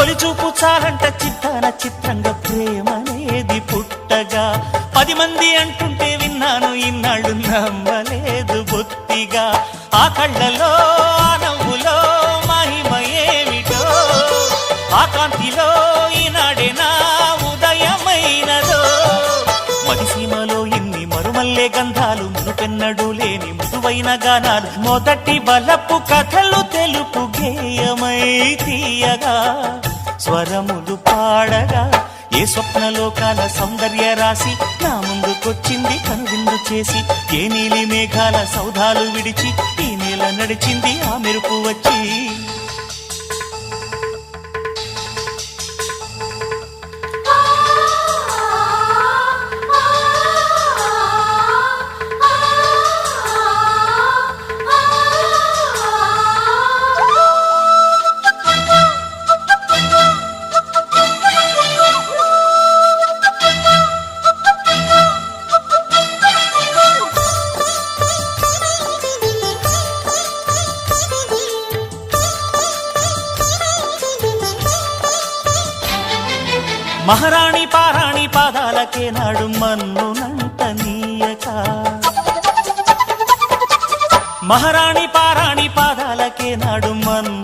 తొలి చూపు చాలంట చిత్తాన చిత్రంగా ప్రేమనేది పుట్టగా 10 మంది అంటుంటే విన్నాను ఇన్నాళ్ళు నమ్మలేదు బొత్తిగా ఆ కళ్ళలో ఆ నవ్వులో మహిమ ఏమిటో ఆ కాంతిలో ఈనాడే నా ఉదయమైనదో మదిసీమలో ఇన్ని మరుమల్లే గంధాలు మునుపెన్నడు లేని మృదువైన గానాలు మొదటి బలపు కథలు తెలుపు గేయమై తీయగా స్వరములు పాడగా ఏ స్వప్నలోకాల సౌందర్య రాసి నా ముందుకొచ్చింది కనువిందు చేసి ఏ నీలి మేఘాల సౌధాలు విడిచి ఈ నేల నడిచింది ఆ మెరుపు వచ్చి మహారాణి పారాణి పాదాలకే నాడు మన్నునంట నీయక మహారాణి పారాణి పాదాలకే నాడు మన్ను